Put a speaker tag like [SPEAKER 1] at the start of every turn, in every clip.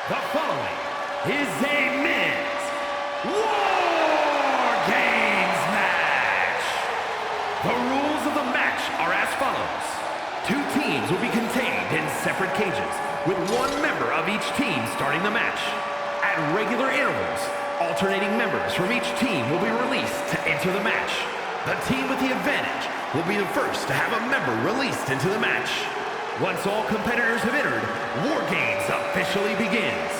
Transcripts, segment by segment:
[SPEAKER 1] The following is a men's Wargames match. The rules of the match are as follows. Two teams will be contained in separate cages, with one member of each team starting the match. At regular intervals, alternating members from each team will be released to enter the match. The team with the advantage will be the first to have a member released into the match. Once all competitors have entered, Wargames officially begins.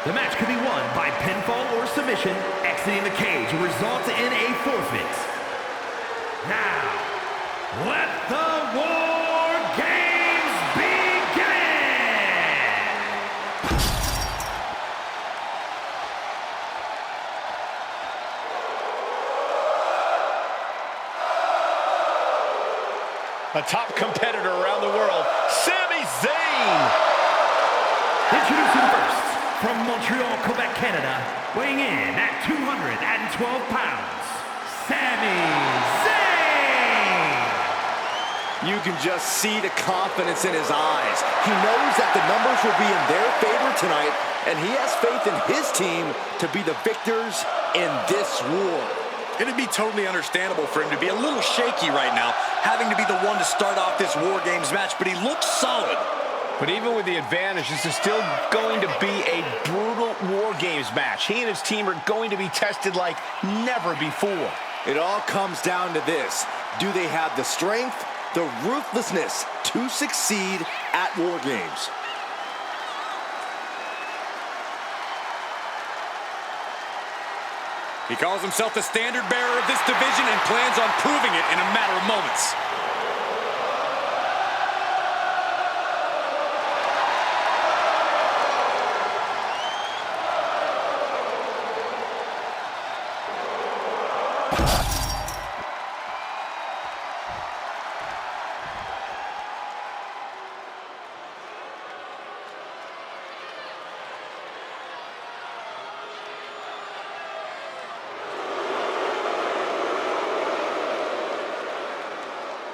[SPEAKER 1] The match can be won by pinfall or submission. Exiting the cage will result in a forfeit. Now, let the Wargames begin!
[SPEAKER 2] A top competitor around the world, Sami Zayn.
[SPEAKER 1] Introducing first, from Montreal, Quebec, Canada, weighing in at 212 pounds, Sami Zayn.
[SPEAKER 3] You can just see the confidence in his eyes. He knows that the numbers will be in their favor tonight, and he has faith in his team to be the victors in this war.
[SPEAKER 4] It'd be totally understandable for him to be a little shaky right now, having to be the one to start off this War Games match, but he looks solid.
[SPEAKER 2] But even with the advantage, this is still going to be a brutal War Games match. He and his team are going to be tested like never before.
[SPEAKER 3] It all comes down to this. Do they have the strength, the ruthlessness to succeed at War Games?
[SPEAKER 4] He calls himself the standard bearer of this division and plans on proving it in a matter of moments.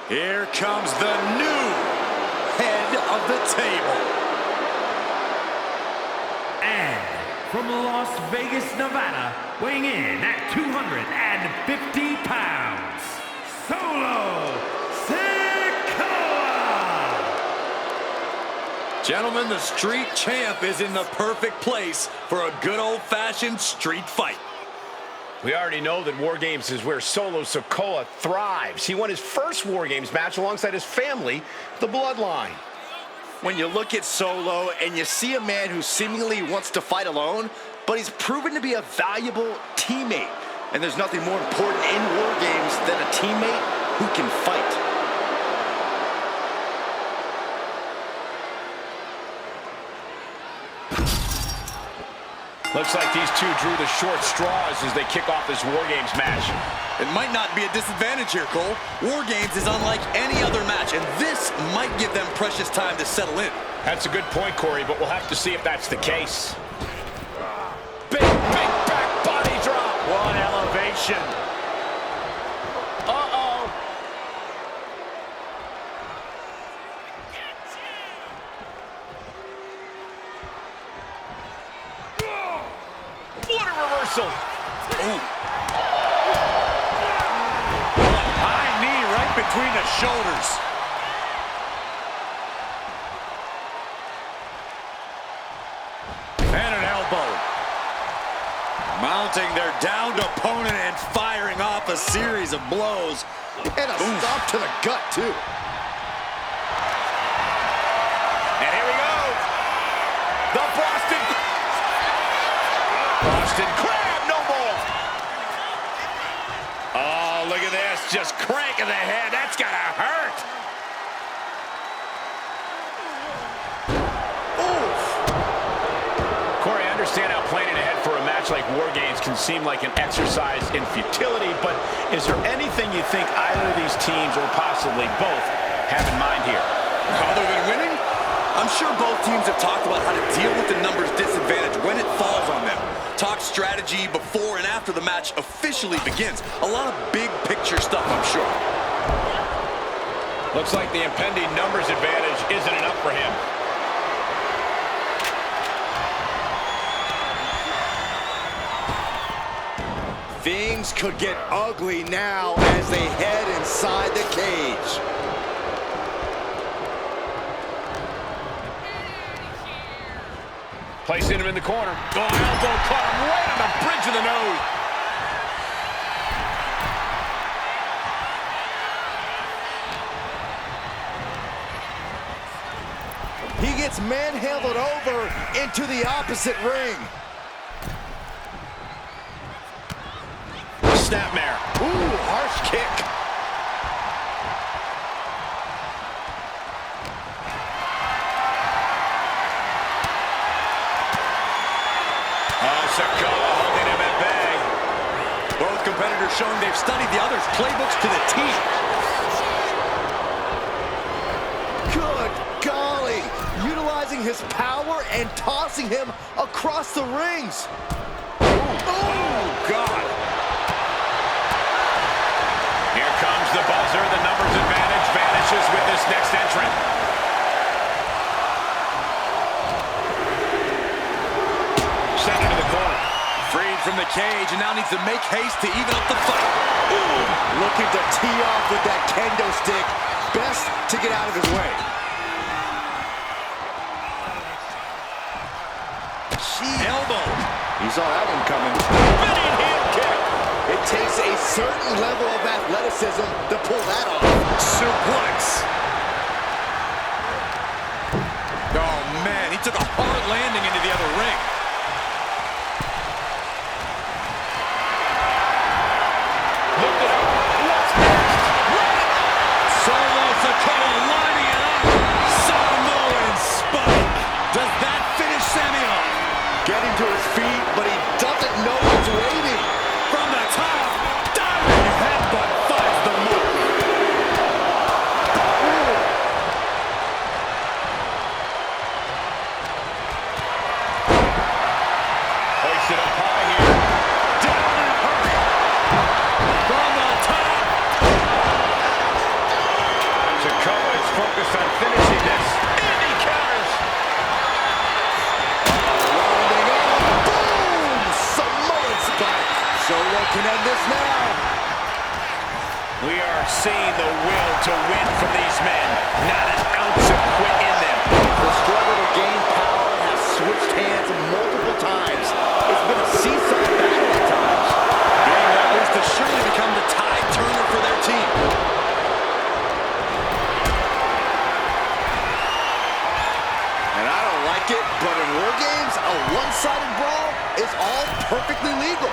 [SPEAKER 4] Here comes the new head of the table.
[SPEAKER 1] And from Las Vegas, Nevada, weighing in at 250 pounds, Solo Sikoa.
[SPEAKER 4] Gentlemen, the street champ is in the perfect place for a good old-fashioned street fight.
[SPEAKER 2] We already know that War Games is where Solo Sikoa thrives. He won his first War Games match alongside his family, the Bloodline.
[SPEAKER 3] When you look at Solo and you see a man who seemingly wants to fight alone, but he's proven to be a valuable teammate. And there's nothing more important in War Games than a teammate who can fight.
[SPEAKER 2] Looks like these two drew the short straws as they kick off this War Games match.
[SPEAKER 4] It might not be a disadvantage here, Cole. War Games is unlike any other match, and this might give them precious time to settle in.
[SPEAKER 2] That's a good point, Corey, but we'll have to see if that's the case. Big back body drop.
[SPEAKER 4] What elevation.
[SPEAKER 2] Uh-oh. What a reversal.
[SPEAKER 4] Ooh. High knee right between the shoulders. And an elbow. Mounting their downed opponent and firing off a series of blows.
[SPEAKER 3] And a stop to the gut, too.
[SPEAKER 2] And here we go. The Boston Crab, no more. Oh, look at this. Just cranking the head. That's got to hurt. Oof. Corey, I understand how planning ahead for a match like War Games can seem like an exercise in futility, but is there anything you think either of these teams, or possibly both, have in mind here?
[SPEAKER 4] Other than winning? I'm sure both teams have talked about how to deal with the numbers disadvantage when it falls on them. Talk strategy before and after the match officially begins. A lot of big picture stuff, I'm sure.
[SPEAKER 2] Looks like the impending numbers advantage isn't enough for him.
[SPEAKER 3] Things could get ugly now as they head inside the cage.
[SPEAKER 2] Placing him in the corner. Oh, elbow caught him right on the bridge of the nose.
[SPEAKER 3] He gets manhandled over into the opposite ring.
[SPEAKER 2] Snapmare.
[SPEAKER 3] Ooh, harsh kick.
[SPEAKER 2] Sakawa holding him at bay.
[SPEAKER 4] Both competitors showing they've studied the other's playbooks to the T.
[SPEAKER 3] Good golly. Utilizing his power and tossing him across the rings.
[SPEAKER 2] Oh, God. Here comes the buzzer. The numbers advantage vanishes with this next entrant. Sent into the corner.
[SPEAKER 4] Freed from the cage and now needs to make haste to even up the fight.
[SPEAKER 3] Ooh, looking to tee off with that kendo stick. Best to get out of his way.
[SPEAKER 4] Elbow.
[SPEAKER 3] He saw that one coming.
[SPEAKER 4] Spinning heel kick.
[SPEAKER 3] It takes a certain level of athleticism to pull that off.
[SPEAKER 4] Suplex. Oh, man. He took a hard landing into the other ring.
[SPEAKER 2] Looked it up. What's next?
[SPEAKER 4] Solo Sikoa lining it up. Samoan spike. Does that finish Sammy off?
[SPEAKER 3] Getting to his feet, but he doesn't know what's waiting.
[SPEAKER 4] From the top. Diving headbutt finds the mark.
[SPEAKER 2] Hoisted up high here.
[SPEAKER 4] Down in a hurry. From the top.
[SPEAKER 2] Sakawa is focused on finishing this. And he counters.
[SPEAKER 3] Rounding up. Boom! Samoan spike. Solo can end this now.
[SPEAKER 2] We are seeing the will to win from these men. Not an ounce of quit in them.
[SPEAKER 3] The struggle to gain power has switched hands multiple times. It's been a seesaw battle at times.
[SPEAKER 4] Being that was to surely become the tide turner for their team.
[SPEAKER 3] And I don't like it, but in war games, a one-sided brawl is all perfectly legal.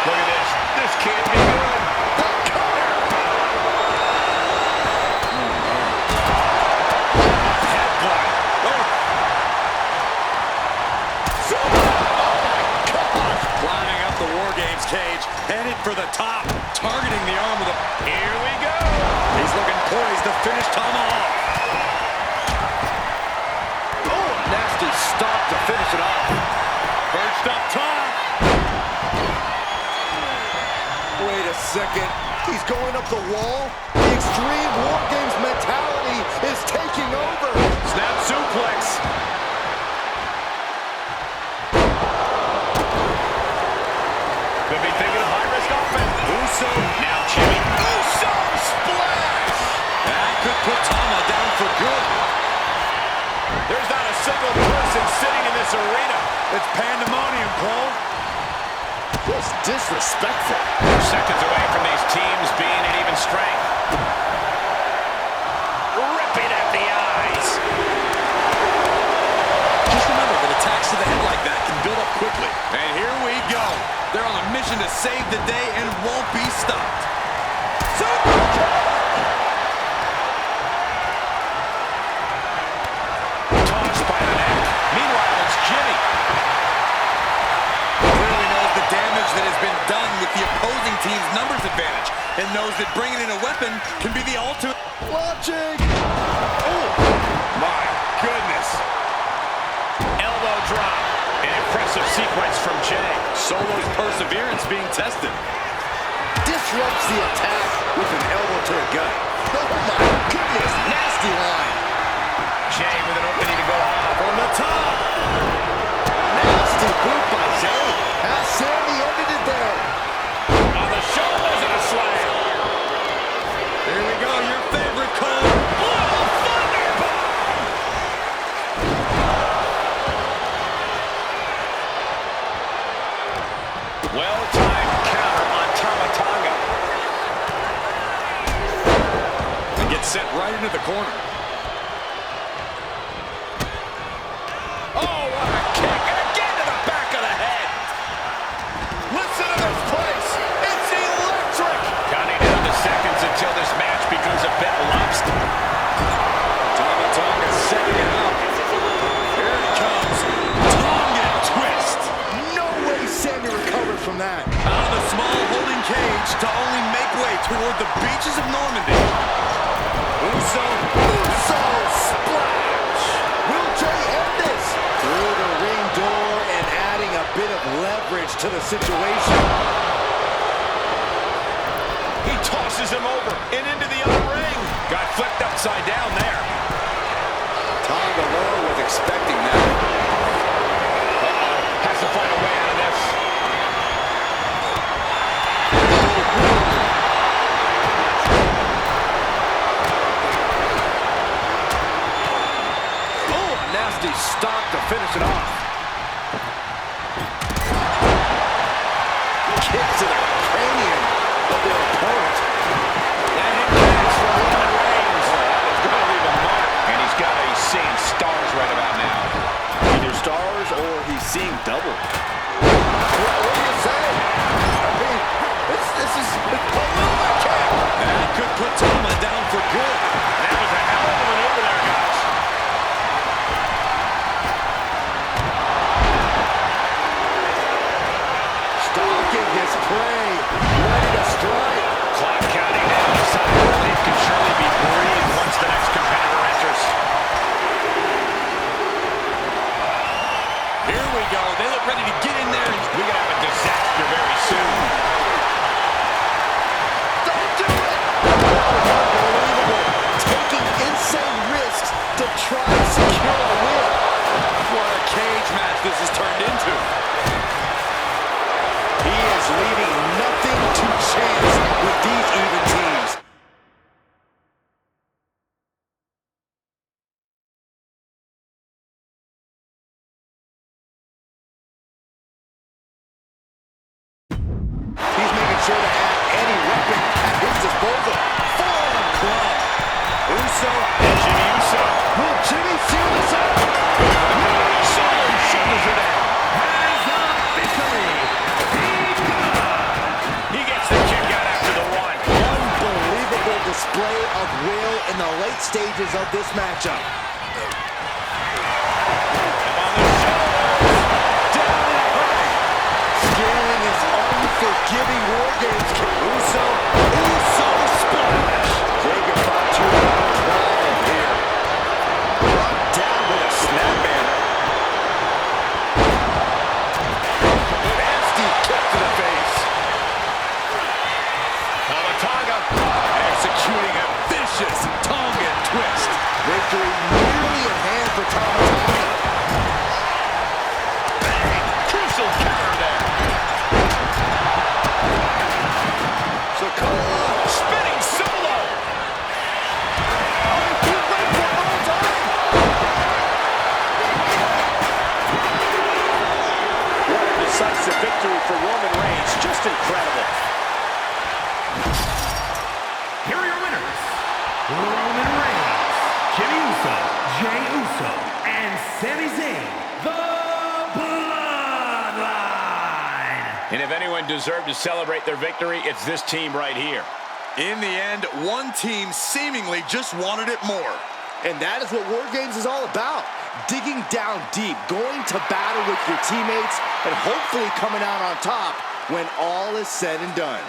[SPEAKER 2] Look at this. This can't be good.
[SPEAKER 3] The cutter!
[SPEAKER 4] Headbutt. Oh. Climbing up the War Games cage, headed for the top, targeting the arm with a...
[SPEAKER 2] Here we go.
[SPEAKER 4] He's looking poised to finish tomahawk.
[SPEAKER 3] Oh, nasty stop to finish it off.
[SPEAKER 4] Perched up top.
[SPEAKER 3] Wait a second. He's going up the wall. The extreme war games mentality is taking over.
[SPEAKER 4] Snap suplex.
[SPEAKER 2] Could be thinking of high-risk offense.
[SPEAKER 4] Uso.
[SPEAKER 2] Now Jimmy.
[SPEAKER 4] Uso splash. That could put Tama down for good.
[SPEAKER 2] There's not a single person sitting in this arena.
[SPEAKER 4] It's pandemonium, Cole.
[SPEAKER 3] Just disrespectful.
[SPEAKER 2] We're seconds away from these teams being at even strength. Ripping at the eyes.
[SPEAKER 4] Just remember that attacks to the head like that can build up quickly. And here we go. They're on a mission to save the day and won't be stopped. Super kick!
[SPEAKER 2] Tossed by the neck. Meanwhile, it's Jimmy.
[SPEAKER 4] Clearly knows the damage that has been done with the opposing team's numbers advantage and knows that bringing in a weapon can be the ultimate.
[SPEAKER 3] Watching.
[SPEAKER 4] Oh, my goodness.
[SPEAKER 2] Elbow drop. An impressive sequence from Jay.
[SPEAKER 4] Solo's perseverance being tested.
[SPEAKER 3] Disrupts the attack with an elbow to the gut. Oh my goodness, nasty line.
[SPEAKER 2] Jay with an opening to go off.
[SPEAKER 3] From the top. Nasty boot by
[SPEAKER 4] sent right into the corner.
[SPEAKER 2] Oh, what a kick. And again to the back of the head.
[SPEAKER 4] Listen to this place. It's electric.
[SPEAKER 2] Counting down the seconds until this match becomes a bit lopsided.
[SPEAKER 4] Tonga setting it up. Here it comes. Tonga twist.
[SPEAKER 3] No way Sammy recovers from that.
[SPEAKER 4] Out of the small holding cage to only make way toward the beaches of Normandy.
[SPEAKER 3] Uso splash. Will Jay end this? Through the ring door and adding a bit of leverage to the situation.
[SPEAKER 2] He tosses him over and into the other ring. Got flipped upside down there.
[SPEAKER 3] Tonga Loa was expecting that.
[SPEAKER 2] Has to find a way out of this.
[SPEAKER 3] Oh, nasty stop to finish it off. Kick to the cranium of their opponent.
[SPEAKER 2] That hit pass from Roman Reigns. It's going to leave a mark. And he's got to be seeing stars right about now.
[SPEAKER 3] Either stars or he's seeing double. What do you say? I mean, this is a little bit kick.
[SPEAKER 4] That could put Tonga down for good.
[SPEAKER 2] That was a hell of a maneuver there, guys.
[SPEAKER 3] Stalking his prey. Ready to strike.
[SPEAKER 2] Clock counting down. A sign of relief can surely be breathed once the next competitor enters.
[SPEAKER 4] Here we go. They look ready to get in there.
[SPEAKER 2] We could have a disaster very soon.
[SPEAKER 3] Don't do it! Unbelievable. Taking insane risks to try to secure a win.
[SPEAKER 4] What a cage match this has turned into.
[SPEAKER 3] He is leaving nothing to chance with these even teams. He's making sure to add any weapon at his disposal. Forearm club. Uso.
[SPEAKER 2] And Jimmy Uso.
[SPEAKER 3] Will Jimmy seal this up?
[SPEAKER 2] Shoulders are down.
[SPEAKER 1] Has a victory.
[SPEAKER 2] He gets the kick out after the one.
[SPEAKER 3] Unbelievable display of will in the late stages of this matchup.
[SPEAKER 2] On the shoulders.
[SPEAKER 3] Down and away. Scaling his unforgiving Wargames kick. Uso splash. Jacob Fatu on trial here. Brought down with a snapman. Nasty kick to the face.
[SPEAKER 2] Tonga.
[SPEAKER 4] Executing a vicious Tonga twist.
[SPEAKER 3] Victory nearly in hand for Tama.
[SPEAKER 2] Crucial counter there.
[SPEAKER 3] Sokola.
[SPEAKER 2] Spinning solo. What a decisive victory for Roman Reigns. Just incredible.
[SPEAKER 1] Here are your winners. Roman Reigns, Jimmy Uso, Jey Uso, and Sami Zayn, the Bloodline.
[SPEAKER 2] And if anyone deserved to celebrate their victory, it's this team right here.
[SPEAKER 4] In the end, one team seemingly just wanted it more.
[SPEAKER 3] And that is what Wargames is all about. Digging down deep, going to battle with your teammates, and hopefully coming out on top when all is said and done.